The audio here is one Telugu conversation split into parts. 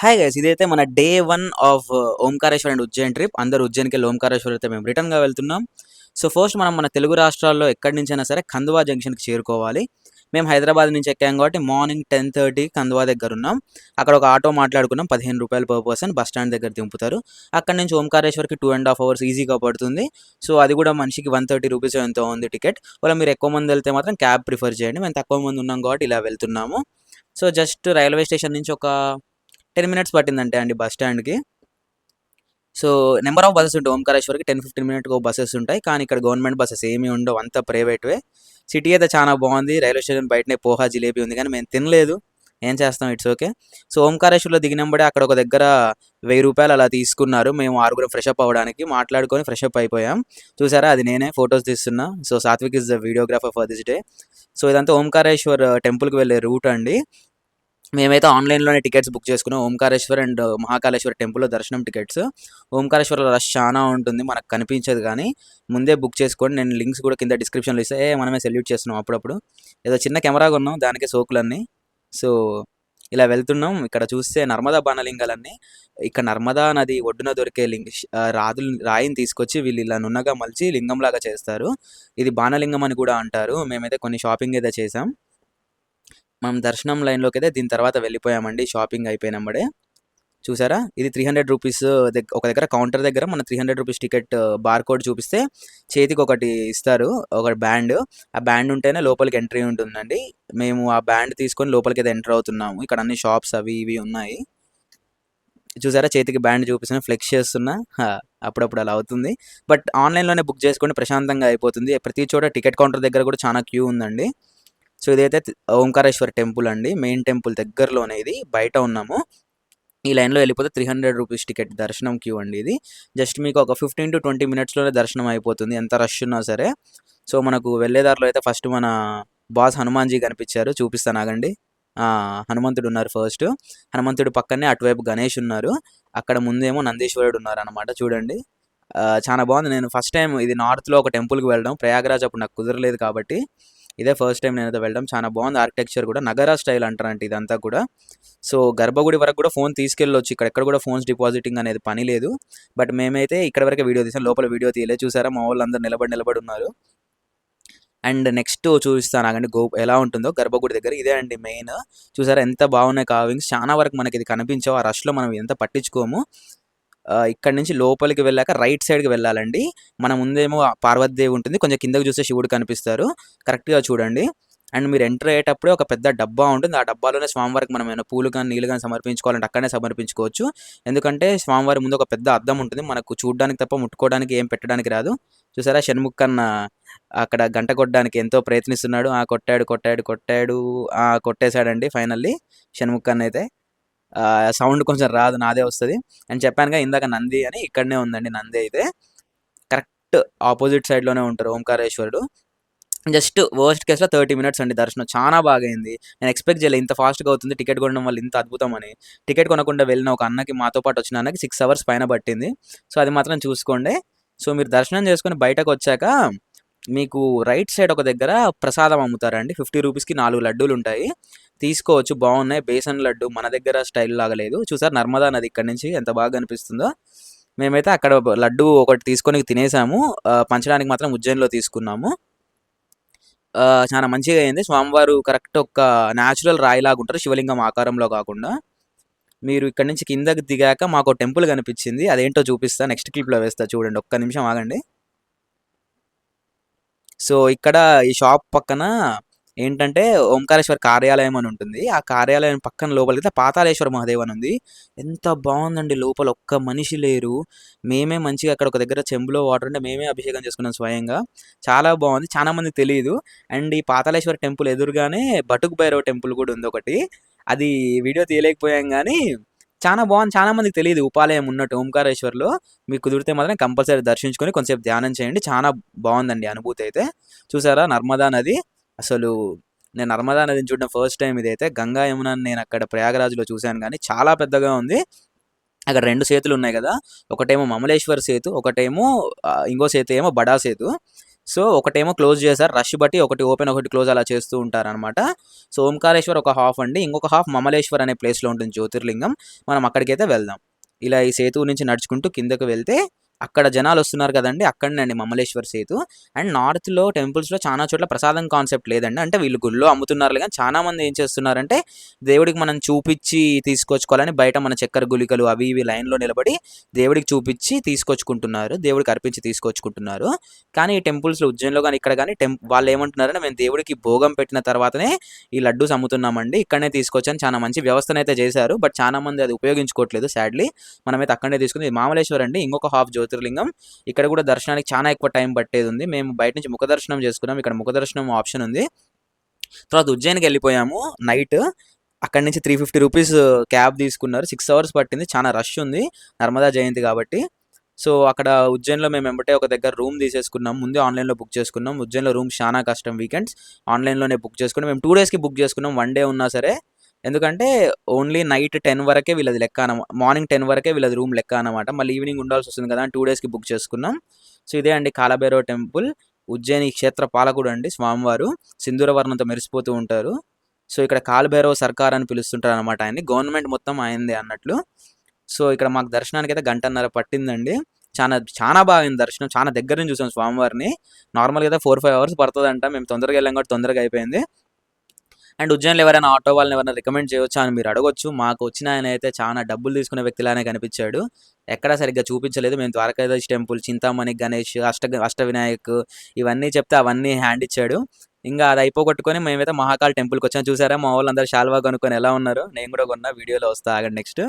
హాయ్ గైస్, ఇదైతే మన day 1 of Omkareshwar and Ujjain trip. అందరూ ఉజ్జయిన్‌కెళ్ళి ఓంకారేశ్వర్ అయితే మేము రిటర్న్‌గా వెళ్తున్నాం. సో, ఫస్ట్ మనం మన తెలుగు రాష్ట్రాల్లో ఎక్కడి నుంచైనా సరే కందువా జంక్షన్‌కి చేరుకోవాలి. మేము హైదరాబాద్ నుంచి ఎక్కాం కాబట్టి మార్నింగ్ 10:30 కందువా దగ్గరున్నాం. అక్కడ ఒక ఆటో మాట్లాడుకున్నాం. రూ. 15 పర్ పర్సన్ బస్ స్టాండ్ దగ్గర దింపుతారు. అక్కడి నుంచి ఓంకారేశ్వర్‌కి 2½ అవర్స్ ఈజీగా పడుతుంది. సో, అది కూడా మనిషికి రూ. 130 ఎంతో ఉంది టికెట్. ఒకవేళ మీరు ఎక్కువ మంది వెళ్తే మాత్రం క్యాబ్ ప్రిఫర్ చేయండి. మేము తక్కువ మంది ఉన్నాం కాబట్టి ఇలా వెళ్తున్నాము. సో, జస్ట్ రైల్వే స్టేషన్ నుంచి ఒక 10 మినిట్స్ పట్టిందంటే అండి బస్ స్టాండ్‌కి. సో, నంబర్ ఆఫ్ బసెస్ ఉంటాయి. ఓంకారేశ్వర్‌కి 10, 15 మినిట్స్‌కి ఒక బసెస్ ఉంటాయి. కానీ ఇక్కడ గవర్నమెంట్ బసెస్ ఏమీ ఉండవు. అంతా ప్రైవేట్‌వే. సిటీ అయితే చాలా బాగుంది. రైల్వే స్టేషన్ బయటనే పోహా, జిలేబీ ఉంది. కానీ మేము తినలేదు. ఏం చేస్తాం, ఇట్స్ ఓకే. సో, ఓంకారేశ్వర్‌లో దిగినంబడే అక్కడ ఒక దగ్గర రూ. 1000 అలా తీసుకున్నారు. మేము ఆరుగురం ఫ్రెష్ అప్ అవ్వడానికి మాట్లాడుకొని ఫ్రెష్ అప్ అయిపోయాం. చూసారా, అది నేనే ఫోటోస్ తీస్తున్నా. So, Satvik is the videographer for this day. So, ఇదంతా ఓంకారేశ్వర్ టెంపుల్‌కి వెళ్ళే రూట్ అండి. మేమైతే ఆన్లైన్‌లోనే టికెట్స్ బుక్ చేసుకున్నాం. ఓంకారేశ్వర్ అండ్ మహాకాళేశ్వర టెంపుల్‌లో దర్శనం టికెట్స్. ఓంకారేశ్వర్‌లో రష్ చానా ఉంటుంది. మనకు కనిపించదు గానీ, ముందే బుక్ చేసుకోండి. నేను లింక్స్ కూడా కింద డిస్క్రిప్షన్‌లో ఇస్తా. మనమే సెల్యూట్ చేస్తున్నాం అప్పుడప్పుడు. ఏదో చిన్న కెమెరా కొన్నాం, దానికే సోకులన్నీ. సో, ఇలా వెళ్తున్నాం. ఇక్కడ చూస్తే నర్మదా బాణలింగాలన్నీ. ఇక్కడ నర్మదా నది ఒడ్డున దొరికే రాయిని తీసుకొచ్చి వీళ్ళు ఇలా నున్నగా మలిచి లింగంలాగా చేస్తారు. ఇది బాణలింగం అని కూడా అంటారు. మేమైతే కొన్ని షాపింగ్ అయితే చేసాం. మనం దర్శనం లైన్‌లోకైతే దీని తర్వాత వెళ్ళిపోయామండి షాపింగ్ అయిపోయినంబడే. చూసారా? ఇది రూ. 300 ఒక దగ్గర కౌంటర్ దగ్గర మన రూ. 300 టికెట్ బార్‌కోడ్ చూపిస్తే చేతికొకటి ఇస్తారు. ఒక బ్యాండ్. ఆ బ్యాండ్ ఉంటేనే లోపలికి ఎంట్రీ ఉంటుందండి. మేము ఆ బ్యాండ్ తీసుకొని లోపలికైతే ఎంటర్ అవుతున్నాము. ఇక్కడ అన్ని షాప్స్ అవి ఇవి ఉన్నాయి. చూసారా, చేతికి బ్యాండ్ చూపిస్తున్నా, ఫ్లెక్స్ చేస్తున్నా. అప్పుడప్పుడు అలా అవుతుంది. బట్ ఆన్‌లైన్‌లోనే బుక్ చేసుకోండి, ప్రశాంతంగా అయిపోతుంది. ప్రతి చోట టికెట్ కౌంటర్ దగ్గర కూడా చాలా క్యూ ఉందండి. సో, ఇదైతే ఓంకారేశ్వర టెంపుల్ అండి. మెయిన్ టెంపుల్ దగ్గరలోనే ఇది. బయట ఉన్నాము. ఈ లైన్‌లో వెళ్ళిపోతే రూ. 300 టికెట్ దర్శనం క్యూ అండి ఇది. జస్ట్ మీకు ఒక 15-20 మినిట్స్‌లోనే దర్శనం అయిపోతుంది, ఎంత రష్ ఉన్నా సరే. సో, మనకు వెళ్ళే దారిలో అయితే ఫస్ట్ మన బాస్ హనుమాన్‌జీ కనిపించారు. చూపిస్తాను ఆగండి. హనుమంతుడు ఉన్నారు ఫస్ట్. హనుమంతుడి పక్కనే అటువైపు గణేష్ ఉన్నారు. అక్కడ ముందేమో నందీశ్వరుడు ఉన్నారనమాట చూడండి. చాలా బాగుంది. నేను ఫస్ట్ టైం ఇది నార్త్‌లో ఒక టెంపుల్‌కి వెళ్ళడం. ప్రయాగరాజ్ అప్పుడు నాకు కుదరలేదు కాబట్టి ఇదే ఫస్ట్ టైం నేనైతే వెళ్ళడం. చాలా బాగుంది ఆర్కిటెక్చర్ కూడా. నగరా స్టైల్ అంటారంట ఇదంతా కూడా. సో, గర్భగుడి వరకు కూడా ఫోన్ తీసుకెళ్ళొచ్చు. ఇక్కడెక్కడ కూడా ఫోన్స్ డిపాజిటింగ్ అనేది పని లేదు. బట్ మేమైతే ఇక్కడ వరకే వీడియో తీసాం. లోపల వీడియో తీయలేదు. చూసారా, మా వాళ్ళందరూ నిలబడి ఉన్నారు. అండ్ నెక్స్ట్ చూపిస్తాను ఆగండి ఎలా ఉంటుందో గర్భగుడి దగ్గర. ఇదే అండి మెయిన్. చూసారా ఎంత బాగున్నాయి కార్వింగ్స్. చాలా వరకు మనకి ఇది కనిపించవు. ఆ రష్‌లో మనం ఎంత పట్టించుకోము. ఇక్కడి నుంచి లోపలికి వెళ్ళాక రైట్ సైడ్‌కి వెళ్ళాలండి. మన ముందేమో పార్వతీదేవి ఉంటుంది. కొంచెం కిందకి చూస్తే శివుడు కనిపిస్తారు. కరెక్ట్‌గా చూడండి. అండ్ మీరు ఎంటర్ అయ్యేటప్పుడే ఒక పెద్ద డబ్బా ఉంటుంది. ఆ డబ్బాలోనే స్వామివారికి మనం ఏమైనా పూలు కానీ, నీళ్ళు కానీ సమర్పించుకోవాలంటే అక్కడనే సమర్పించుకోవచ్చు. ఎందుకంటే స్వామివారి ముందు ఒక పెద్ద అద్దం ఉంటుంది. మనకు చూడడానికి తప్ప ముట్టుకోవడానికి ఏం పెట్టడానికి రాదు. చూసారా, షణ్ముఖన్న అక్కడ గంట కొట్టడానికి ఎంతో ప్రయత్నిస్తున్నాడు. కొట్టాడు. కొట్టేశాడండి ఫైనల్లీ షణ్ముఖన్న అయితే. సౌండ్ కొంచెం రాదు, నాదే వస్తది. అని చెప్పానుగా ఇందాక నంది అని. ఇక్కడనే ఉందండి నంది అయితే. కరెక్ట్ ఆపోజిట్ సైడ్‌లోనే ఉంటారు ఓంకారేశ్వరుడు. జస్ట్ వర్స్ట్ కేస్‌లో 30 మినిట్స్ అండి దర్శనం. చానా బాగయింది. నేను ఎక్స్‌పెక్ట్ చేయలే ఇంత ఫాస్ట్‌గా అవుతుంది టికెట్ కొనడం వల్ల ఇంత అద్భుతం అని. టికెట్ కొనకుండా వెళ్ళిన ఒక అన్నకి, మాతో పాటు వచ్చిన అన్నకి 6 అవర్స్ పైన పట్టింది. సో, అది మాత్రం చూసుకోండి. సో, మీరు దర్శనం చేసుకొని బయటకొచ్చాక మీకు రైట్ సైడ్ ఒక దగ్గర ప్రసాదం అమ్ముతారండి. రూ. 50కి 4 లడ్డూలుంటాయి. తీసుకోవచ్చు, బాగున్నాయి. బేసన్ లడ్డు మన దగ్గర స్టైల్ లాగా లేదు. చూసారు నర్మదా నది ఇక్కడి నుంచి ఎంత బాగా కనిపిస్తుందో. మేమైతే అక్కడ లడ్డు ఒకటి తీసుకొని తినేసాము. పంచడానికి మాత్రం ఉజ్జయిన్‌లో తీసుకున్నాము. చాలా మంచిగా అయింది. స్వామివారు కరెక్ట్ ఒక న్యాచురల్ రాయిలాగా ఉంటారు, శివలింగం ఆకారంలో కాకుండా. మీరు ఇక్కడి నుంచి కిందకి దిగాక మాకు టెంపుల్ కనిపించింది. అదేంటో చూపిస్తా, నెక్స్ట్ క్లిప్‌లో వేస్తా చూడండి. ఒక్క నిమిషం ఆగండి. సో, ఇక్కడ ఈ షాప్ పక్కన ఏంటంటే ఓంకారేశ్వర కార్యాలయం అని ఉంటుంది. ఆ కార్యాలయం పక్కన లోపలికెళ్తే పాతాళేశ్వర మహాదేవ్ అని ఉంది. ఎంత బాగుందండి లోపల, ఒక్క మనిషి లేరు. మేమే మంచిగా అక్కడ ఒక దగ్గర చెంబులో వాటర్ ఉంటే మేమే అభిషేకం చేసుకున్నాం స్వయంగా. చాలా బాగుంది. చాలా మందికి తెలీదు. అండ్ ఈ పాతాళేశ్వర టెంపుల్ ఎదురుగానే బటుక్ భైరవ్ టెంపుల్ కూడా ఉంది ఒకటి. అది వీడియో తీయలేకపోయాం గానీ చాలా బాగుంది. చాలా మందికి తెలీదు ఉపాలయం ఉన్నట్టు ఓంకారేశ్వర్‌లో. మీకు కుదిరితే మాత్రం కంపల్సరీ దర్శించుకొని కొంచెంసేపు ధ్యానం చేయండి. చాలా బాగుందండి అనుభూతి అయితే. చూసారా నర్మదా నది. అసలు నేను నర్మదా నదిని చూడడం ఫస్ట్ టైం ఇదైతే. గంగా, యమునని నేను అక్కడ ప్రయాగరాజ్‌లో చూశాను గానీ చాలా పెద్దగా ఉంది. అక్కడ 2 సేతులున్నాయి గదా! ఒకటేమో మమలేశ్వర్ సేతు, ఒకటేమో ఇంకో సేతు ఏమో బడా సేతు. సో ఒకటేమో క్లోజ్ చేశారు రష్ బట్టి, ఒకటి ఓపెన్ ఒకటి క్లోజ్ అలా చేస్తూ ఉంటారనమాట. సో ఓంకారేశ్వర్ ఒక హాఫ్ అండి, ఇంకొక హాఫ్ మమలేశ్వర్ అనే ప్లేస్లో ఉంటుంది జ్యోతిర్లింగం. మనం అక్కడికైతే వెళ్దాం. ఇలా ఈ సేతువు నుంచి నడుచుకుంటూ కిందకు వెళ్తే అక్కడ జనాలు వస్తున్నారు కదండి, అక్కడనే అండి మమలేశ్వర్ సేతు. అండ్ నార్త్లో టెంపుల్స్లో చాలా చోట్ల ప్రసాదం కాన్సెప్ట్ లేదండి, అంటే వీళ్ళు గుళ్ళో అమ్ముతున్నారు కానీ చాలా మంది ఏం చేస్తున్నారంటే దేవుడికి మనం చూపించి తీసుకొచ్చుకోవాలని బయట మన చక్కెర గుళికలు అవి ఇవి లైన్లో నిలబడి దేవుడికి చూపించి తీసుకొచ్చుకుంటున్నారు, దేవుడికి అర్పించి తీసుకొచ్చుకుంటున్నారు. కానీ ఈ టెంపుల్స్లో ఉజ్జయిన్లో కానీ ఇక్కడ కానీ వాళ్ళు ఏమంటున్నారంటే మేము దేవుడికి భోగం పెట్టిన తర్వాతనే ఈ లడ్డూస్ అమ్ముతున్నామండి, ఇక్కడనే తీసుకొచ్చాను. చాలా మంచి వ్యవస్థను అయితే చేశారు, బట్ చాలా మంది అది ఉపయోగించుకోవట్లేదు సాడ్లీ. మనమైతే అక్కడనే తీసుకుంది. ఇది మామలేశ్వర్ అండి, ఇంకొక హాఫ్ జ్యోతిర్లింగం. ఇక్కడ కూడా దర్శనానికి చాలా ఎక్కువ టైం పట్టేది ఉంది. మేము బయట నుంచి ముఖ దర్శనం చేసుకున్నాం, ఇక్కడ ముఖ దర్శనం ఆప్షన్ ఉంది. తర్వాత ఉజ్జయిన్కి వెళ్ళిపోయాము నైట్. అక్కడి నుంచి 350 రూపీస్ క్యాబ్ తీసుకున్నారు, 6 అవర్స్ పట్టింది, చాలా రష్ ఉంది నర్మదా జయంతి కాబట్టి. సో అక్కడ ఉజ్జయిన్లో మేము వెంబటే ఒక దగ్గర రూమ్ తీసేసుకున్నాం, ముందే ఆన్లైన్లో బుక్ చేసుకున్నాం. ఉజ్జయిన్లో రూమ్ చాలా కష్టం, వీకెండ్స్ ఆన్లైన్లోనే బుక్ చేసుకున్నాం. మేము 2 డేస్కి బుక్ చేసుకున్నాం, 1 డే ఉన్నా సరే. ఎందుకంటే ఓన్లీ నైట్ 10 వరకే వీళ్ళది లెక్క మార్నింగ్ 10 వరకే వీళ్ళది రూమ్ లెక్క అనమాట. మళ్ళీ ఈవినింగ్ ఉండాల్సి వస్తుంది కదా అని 2 డేస్కి బుక్ చేసుకున్నాం. సో ఇదే అండి కాలభైరవ టెంపుల్, ఉజ్జయిని క్షేత్ర పాలకుడు అండి స్వామివారు, సింధూర వర్ణంతో మెరిసిపోతూ ఉంటారు. సో ఇక్కడ కాలభైరవ సర్కార్ అని పిలుస్తుంటారు అనమాట ఆయన్ని, గవర్నమెంట్ మొత్తం ఆయనదే అన్నట్లు. సో ఇక్కడ మాకు దర్శనానికి అయితే 1.5 గంట పట్టిందండి. చాలా చాలా బాగా అయింది దర్శనం, చాలా దగ్గర నుంచి చూసాం స్వామివారిని. నార్మల్గా అయితే 4-5 అవర్స్ పడుతుందంట, మేము తొందరగా వెళ్ళాం కాబట్టి తొందరగా అయిపోయింది. అండ్ ఉజ్జయిన్లో ఎవరైనా ఆటో వాళ్ళని ఎవరైనా రికమెండ్ చేయొచ్చా అని మీరు అడగొచ్చు. మాకు వచ్చిన ఆయన అయితే చాలా డబ్బులు తీసుకునే వ్యక్తిలానే కనిపించాడు, ఎక్కడా సరిగ్గా చూపించలేదు. మేము ద్వారకాధీశ్ టెంపుల్, చింతామణి గణేష్, అష్టవినాయక్ ఇవన్నీ చెప్తే అవన్నీ హ్యాండ్ ఇచ్చాడు. ఇంకా అది అయిపోగొట్టుకొని మేమైతే మహాకాల్ టెంపుల్కి వచ్చాం. చూసారా మా వాళ్ళు అందరూ శాల్వా కొనుక్కొని ఎలా ఉన్నారు, నేను కూడా కొన్నా, వీడియోలో వస్తా ఆగండి నెక్స్ట్.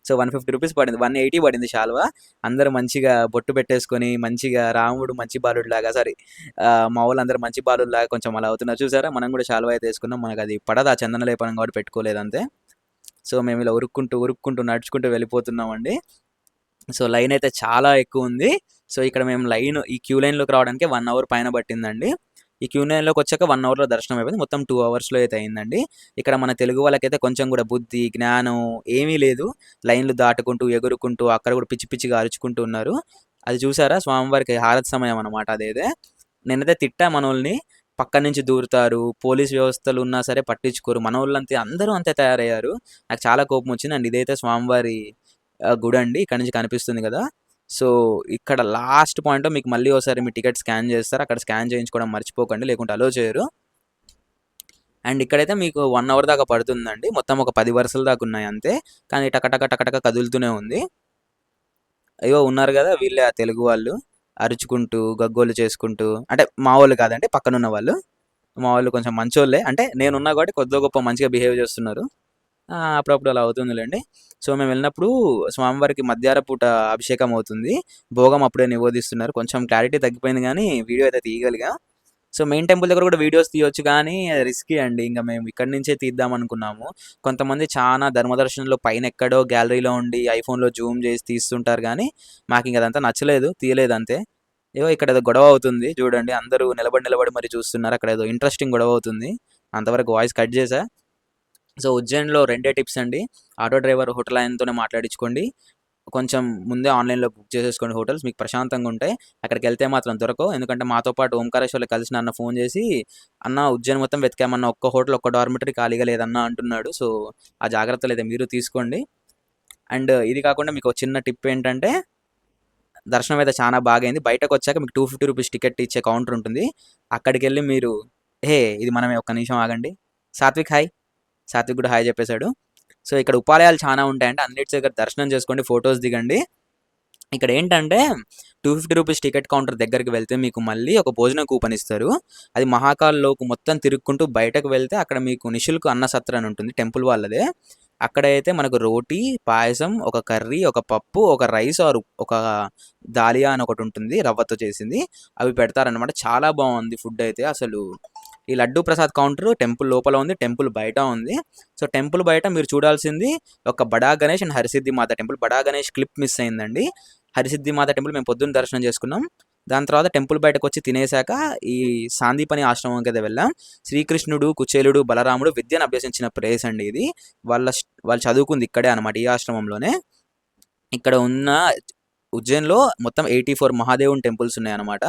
సో 150 రూపీస్ పడింది, 180 పడింది శాల్వా. అందరూ మంచిగా బొట్టు పెట్టేసుకొని మంచిగా రాముడు మంచి బాలుడు లాగా, సారీ మా వాళ్ళు అందరూ మంచి బాలుడు లాగా కొంచెం అలా అవుతున్నారు. చూసారా మనం కూడా శాల్వా అయితే వేసుకున్నాం, మనకు అది పడదు ఆ చందన లేపనం కాబట్టి పెట్టుకోలేదు అంతే. సో మేము ఇలా ఉరుక్కుంటూ నడుచుకుంటూ వెళ్ళిపోతున్నామండి. సో లైన్ అయితే చాలా ఎక్కువ ఉంది. సో ఇక్కడ మేము ఈ క్యూ లైన్లోకి రావడానికి 1 అవర్ పైన పట్టిందండి. ఈ క్యూ లైన్లోకి వచ్చాక 1 అవర్లో దర్శనం అయిపోయింది, మొత్తం 2 అవర్స్లో అయితే అయిందండి. ఇక్కడ మన తెలుగు వాళ్ళకైతే కొంచెం కూడా బుద్ధి జ్ఞానం ఏమీ లేదు, లైన్లు దాటుకుంటూ ఎగురుకుంటూ అక్కడ కూడా పిచ్చి పిచ్చిగా అరుచుకుంటూ ఉన్నారు. అది చూసారా స్వామివారికి హారతి సమయం అనమాట అదేదే. నేనైతే తిట్టా మనోళ్ళని, పక్క నుంచి దూరుతారు, పోలీస్ వ్యవస్థలు ఉన్నా సరే పట్టించుకోరు, మన వాళ్ళంతే అందరూ అంతే తయారయ్యారు. నాకు చాలా కోపం వచ్చింది. అండ్ ఇదైతే స్వామివారి గుడి అండి, ఇక్కడ నుంచి కనిపిస్తుంది కదా. సో ఇక్కడ లాస్ట్ పాయింట్లో మీకు మళ్ళీ ఒకసారి మీ టికెట్ స్కాన్ చేస్తారు, అక్కడ స్కాన్ చేయించుకోవడం మర్చిపోకండి, లేకుంటే అలో చేయరు. అండ్ ఇక్కడైతే మీకు 1 అవర్ దాకా పడుతుందండి, మొత్తం ఒక 10 వరుసల దాకా ఉన్నాయి అంతే, కానీ టకటక కదులుతూనే ఉంది. అయ్యో ఉన్నారు కదా వీళ్ళే ఆ తెలుగు వాళ్ళు, అరుచుకుంటూ గగ్గోలు చేసుకుంటూ, అంటే మా వాళ్ళు కాదండి పక్కనున్న వాళ్ళు, మా వాళ్ళు కొంచెం మంచోళ్ళే, అంటే నేనున్నా కాబట్టి కొద్దిగా గొప్ప మంచిగా బిహేవ్ చేస్తున్నారు. అప్పుడప్పుడు అలా అవుతుందిలేండి. సో మేము వెళ్ళినప్పుడు స్వామివారికి మధ్యాహ్న పూట అభిషేకం అవుతుంది, భోగం అప్పుడే నివేదిస్తున్నారు. కొంచెం క్లారిటీ తగ్గిపోయింది కానీ వీడియో అయితే తీయగలిగా. సో మెయిన్ టెంపుల్ దగ్గర కూడా వీడియోస్ తీయొచ్చు కానీ రిస్కీ అండి, ఇంకా మేము ఇక్కడి నుంచే తీద్దాం అనుకున్నాము. కొంతమంది చాలా ధర్మదర్శనంలో పైన ఎక్కడో గ్యాలరీలో ఉండి ఐఫోన్లో జూమ్ చేసి తీస్తుంటారు కానీ మాకు ఇంక అదంతా నచ్చలేదు, తీయలేదు అంతే. ఏదో ఇక్కడ ఏదో గొడవ అవుతుంది చూడండి, అందరూ నిలబడి మరి చూస్తున్నారు, అక్కడ ఏదో ఇంట్రెస్టింగ్ గొడవ అవుతుంది, అంతవరకు వాయిస్ కట్ చేశా. సో ఉజ్జయిన్లో 2 టిప్స్ అండి, ఆటో డ్రైవర్ హోటల్ ఆయనతోనే మాట్లాడించుకోండి, కొంచెం ముందే ఆన్లైన్లో బుక్ చేసేసుకోండి హోటల్స్, మీకు ప్రశాంతంగా ఉంటాయి. అక్కడికి వెళ్తే మాత్రం దొరకవు, ఎందుకంటే మాతో పాటు ఓంకారేశ్వర్లో కలిసిన అన్న ఫోన్ చేసి అన్న ఉజ్జయిన్ మొత్తం వెతికామన్న, ఒక్క హోటల్ ఒక్క డార్మిటరీ ఖాళీగా లేదన్న అంటున్నాడు. సో ఆ జాగ్రత్తలు అయితే మీరు తీసుకోండి. అండ్ ఇది కాకుండా మీకు చిన్న టిప్ ఏంటంటే, దర్శనం అయితే చాలా బాగైంది, బయటకు వచ్చాక మీకు 250 రూపీస్ టికెట్ ఇచ్చే కౌంటర్ ఉంటుంది, అక్కడికి వెళ్ళి మీరు ఇది మనమే, ఒక్క నిమిషం ఆగండి. సాత్విక్ హాయ్, సాత్విక్ కూడా హాయ్ చెప్పేశాడు. సో ఇక్కడ ఉపాలయాలు చాలా ఉంటాయండి, అన్నిటి దగ్గర దర్శనం చేసుకోండి, ఫొటోస్ దిగండి. ఇక్కడ ఏంటంటే 250 రూపీస్ టికెట్ కౌంటర్ దగ్గరికి వెళ్తే మీకు మళ్ళీ ఒక భోజన కూపన్ ఇస్తారు, అది మహాకాల్లోకి మొత్తం తిరుక్కుంటూ బయటకు వెళ్తే అక్కడ మీకు నిశుల్క్ అన్న సత్ర అని ఉంటుంది టెంపుల్ వాళ్ళదే. అక్కడైతే మనకు రోటీ, పాయసం, ఒక కర్రీ, ఒక పప్పు, ఒక రైస్ ఆర్ ఒక దాలియా అని ఒకటి ఉంటుంది రవ్వతో చేసింది, అవి పెడతారనమాట. చాలా బాగుంది ఫుడ్ అయితే అసలు. ఈ లడ్డూ ప్రసాద్ కౌంటర్ టెంపుల్ లోపల ఉంది, టెంపుల్ బయట ఉంది. సో టెంపుల్ బయట మీరు చూడాల్సింది ఒక బడా గణేష్ అండ్ హరిసిద్ధి మాత టెంపుల్. బడా గణేష్ క్లిప్ మిస్ అయిందండి, హరిసిద్ధి మాత టెంపుల్ మేము పొద్దున్న దర్శనం చేసుకున్నాం. దాని తర్వాత టెంపుల్ బయటకు వచ్చి తినేశాక ఈ సాందీపని ఆశ్రమంకి అయితే వెళ్ళాం. శ్రీకృష్ణుడు, కుచేలుడు, బలరాముడు విద్యను అభ్యసించిన ప్లేస్ అండి ఇది, వాళ్ళు చదువుకుంది ఇక్కడే అనమాట, ఈ ఆశ్రమంలోనే. ఇక్కడ ఉన్న ఉజ్జయిన్‌లో మొత్తం 84 మహాదేవుని టెంపుల్స్ ఉన్నాయన్నమాట.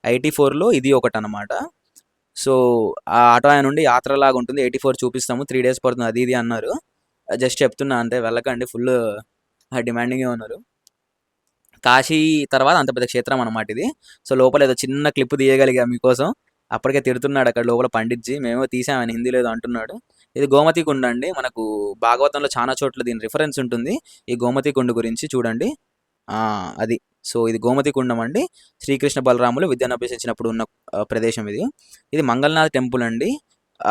84లో ఇది ఒకటన్నమాట. సో, ఆ ఆటో ఆయన నుండి యాత్రలాగా ఉంటుంది. 84 చూపిస్తాము. 3 డేస్ పడుతుంది అది ఇది అన్నారు. జస్ట్ చెప్తున్నా అంతే వెళ్ళకండి ఫుల్లు డిమాండింగ్‌గా ఉన్నారు. కాశీ తర్వాత అంత పెద్ద క్షేత్రం అన్నమాట ఇది. సో, లోపల ఏదో చిన్న క్లిప్ తీయగలిగా మీకోసం. అప్పటికే తిడుతున్నాడు అక్కడ లోపల పండిట్‌జీ. మేమేమో తీసాం ఆయన హిందీలో ఏదో అంటున్నాడు. ఇది గోమతి కుండ అండి. మనకు భాగవతంలో చానా చోట్ల దీని రిఫరెన్స్ ఉంటుంది. ఈ గోమతి కుండ గురించి చూడండి. అది. సో, ఇది గోమతి కుండం అండి. శ్రీకృష్ణ బలరాములు విద్యను అభ్యసించినప్పుడు ఉన్న ప్రదేశం ఇది. ఇది మంగళనాథ్ టెంపుల్ అండి.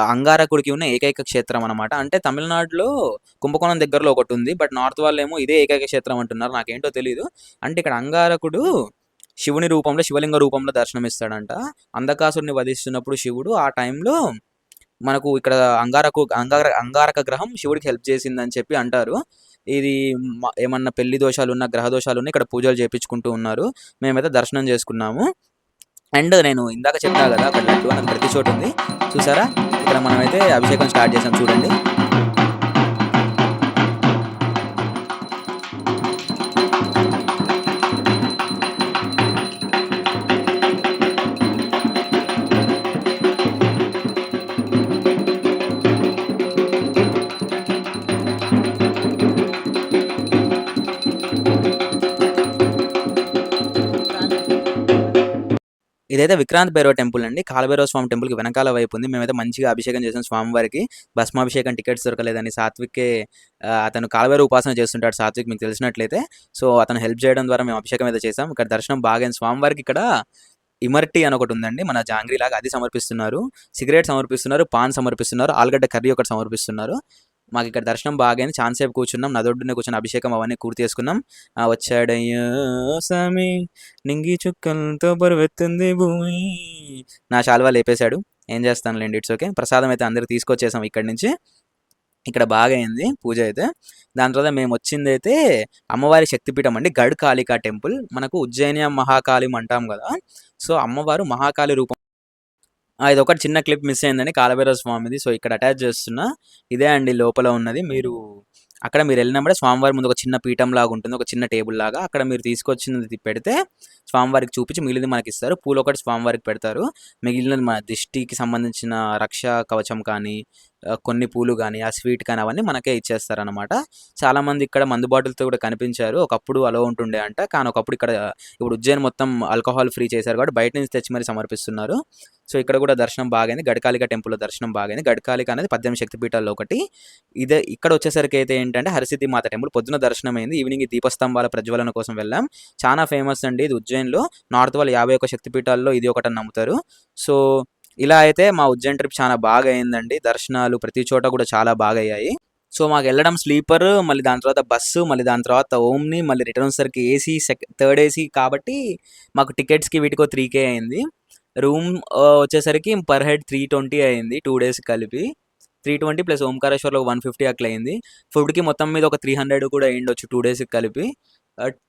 అంగారకుడికి ఉన్న ఏకైక క్షేత్రం అనమాట. అంటే తమిళనాడులో కుంభకోణం దగ్గరలో ఒకటుంది. బట్ నార్త్ వాళ్ళేమో ఇదే ఏకైక క్షేత్రం అంటున్నారు. నాకేంటో తెలీదు. అంటే ఇక్కడ అంగారకుడు శివుని రూపంలో, శివలింగ రూపంలో దర్శనమిస్తాడంట. అంధకాసురుడిని వధిస్తున్నప్పుడు శివుడు ఆ టైంలో మనకు ఇక్కడ అంగారక గ్రహం శివుడికి హెల్ప్ చేసిందని చెప్పి అంటారు. ఇది ఏమన్నా పెళ్లి దోషాలున్నా, గ్రహ దోషాలున్నా ఇక్కడ పూజలు చేపించుకుంటూ ఉన్నారు. మేమైతే దర్శనం చేసుకున్నాము. అండ్ నేను ఇందాక చెప్పా కదా అక్కడ లడ్డు అన్నది ప్రతి చోట ఉంది. చూసారా? ఇక్కడ మనమైతే అభిషేకం స్టార్ట్ చేసాం చూడండి. ఇదైతే విక్రాంత్ భైరవ టెంపుల్ అండి. కాలభైరవ స్వామి టెంపుల్‌కి వెనకాల వైపు ఉంది. మేమైతే మంచిగా అభిషేకం చేసాం స్వామివారికి. భస్మాభిషేకం టికెట్స్ దొరకలేదని సాత్విక్‌కే అతను కాలభైరవ ఉపాసన చేస్తుంటాడు సాత్విక్ మీకు తెలిసినట్లయితే. సో, అతను హెల్ప్ చేయడం ద్వారా మేము అభిషేకం అయితే చేసాం. ఇక్కడ దర్శనం బాగా అయింది. స్వామివారికి ఇక్కడ ఇమర్టీ అని ఒకటి ఉందండి. మన జాంగ్రీలాగా అది సమర్పిస్తున్నారు. సిగరెట్ సమర్పిస్తున్నారు. పాన్ సమర్పిస్తున్నారు. ఆలుగడ్డ కర్రీ ఒకటి సమర్పిస్తున్నారు. మాకు ఇక్కడ దర్శనం బాగైంది. చానా సేపు కూర్చున్నాం. నదొడ్డునే కూర్చొని అభిషేకం అవన్నీ పూర్తి చేసుకున్నాం. వచ్చాడయ్యా స్వామి నింగి చుక్కలతో బరువెత్తుంది భూమి. నా శాలువా లేపేశాడు. ఏం చేస్తానులేండి. It's okay. ప్రసాదం అయితే అందరికి తీసుకొచ్చేసాం ఇక్కడి నుంచి. ఇక్కడ బాగా అయింది పూజ అయితే. దాని తర్వాత మేము వచ్చిందైతే అమ్మవారి శక్తిపీఠం అండి. గఢ్ కాళికా టెంపుల్. మనకు ఉజ్జయిని మహాకాళిం అంటాం కదా. సో, అమ్మవారు మహాకాళి రూపం. ఇదొకటి చిన్న క్లిప్ మిస్ అయిందండి కాలభైరవ స్వామిది. సో, ఇక్కడ అటాచ్ చేస్తున్నా. ఇదే అండి లోపల ఉన్నది. అక్కడ మీరెళ్ళినప్పుడే స్వామివారి ముందు ఒక చిన్న పీఠంలాగా ఉంటుంది. ఒక చిన్న టేబుల్‌లాగా. అక్కడ మీరు తీసుకొచ్చినది పెడితే స్వామివారికి చూపించి మిగిలినది మనకిస్తారు. పూలొకటి స్వామివారికి పెడతారు. మిగిలినది మన దిష్టికి సంబంధించిన రక్షా కవచం కానీ, కొన్ని పూలు గానీ, ఆ స్వీట్ కానీ అవన్నీ మనకే ఇచ్చేస్తారనమాట. చాలామంది ఇక్కడ మందు బాటిల్‌తో కూడా కనిపించారు. ఒకప్పుడు అలో ఉంటుండే అంట. కానీ ఒకప్పుడు ఇక్కడ ఇప్పుడు ఉజ్జయిని మొత్తం ఆల్కహాల్ ఫ్రీ చేశారు కాబట్టి బయట నుంచి తెచ్చి మరి సమర్పిస్తున్నారు. సో, ఇక్కడ కూడా దర్శనం బాగైంది. గఢకాళిక టెంపుల్‌లో దర్శనం బాగైంది. గఢకాళిక అనేది 18 శక్తిపీఠాల్లో ఒకటి. ఇక్కడ వచ్చేసరికి అయితే ఏంటంటే హరసిద్ధి మాత టెంపుల్ పొద్దున దర్శనం అయింది. ఈవినింగ్ దీపస్తంభాల ప్రజ్వలన కోసం వెళ్ళాం. చాలా ఫేమస్ అండి ఇది ఉజ్జయిన్‌లో. నార్త్ వాళ్ళు 51 శక్తిపీఠాల్లో ఇది ఒకటని నమ్ముతారు. సో, ఇలా అయితే మా ఉజ్జయిన్ ట్రిప్ చాలా బాగా అయిందండి. దర్శనాలు ప్రతి చోట కూడా చాలా బాగయ్యాయి. సో, మాకెళ్ళడం స్లీపర్, మళ్ళీ దాని తర్వాత బస్సు, మళ్ళీ దాని తర్వాత ఓమ్ని, మళ్ళీ రిటర్న్ వచ్చేసరికి ఏసీ థర్డ్ ఏసీ కాబట్టి మాకు టికెట్స్‌కి వీటికో 3,000 అయింది. రూమ్ వచ్చేసరికి పర్ హెడ్ 320 అయింది 2 డేస్‌కి కలిపి. 320 ప్లస్ ఓంకారేశ్వర్‌లో 150 అట్లా అయింది. ఫుడ్‌కి మొత్తం మీద ఒక 300 కూడా అయ్యుండొచ్చు 2 డేస్‌కి కలిపి.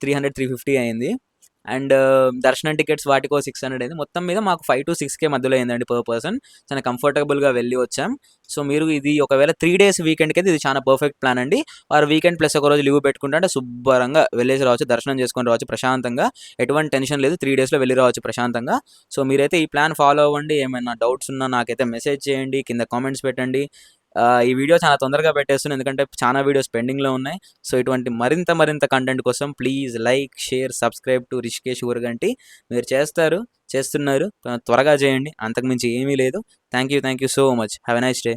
300, 350 అయింది. అండ్ దర్శనం టికెట్స్ వాటికో 600 అయింది. మొత్తం మీద మాకు 5-6K మధ్యలో అయిందండి పర్ పర్సన్. చాలా కంఫర్టబుల్‌గా వెళ్ళి వచ్చాం. సో, మీరు ఇది ఒకవేళ 3 డేస్ వీకెండ్‌కైతే ఇది చాలా పర్ఫెక్ట్ ప్లాన్ అండి. ఆర్ వీకెండ్ ప్లస్ ఒక రోజు లీవ్ పెట్టుకుంటే శుభ్రంగా వెళ్ళేసి రావచ్చు. దర్శనం చేసుకొని రావచ్చు ప్రశాంతంగా. ఎటువంటి టెన్షన్ లేదు. 3 డేస్‌లో వెళ్ళి రావచ్చు ప్రశాంతంగా. సో, మీరైతే ఈ ప్లాన్ ఫాలో అవ్వండి. ఏమైనా డౌట్స్ ఉన్నా నాకైతే మెసేజ్ చేయండి. కింద కామెంట్స్ పెట్టండి. ఈ వీడియో చాలా తొందరగా పెట్టేస్తున్నాను. ఎందుకంటే చాలా వీడియోస్ పెండింగ్‌లో ఉన్నాయి. సో, ఇటువంటి మరింత కంటెంట్ కోసం please like, share, subscribe to Rishikesh Uraganti. మీరు చేస్తున్నారు. త్వరగా చేయండి. అంతకు మించి ఏమీ లేదు. Thank you so much. Have a nice day.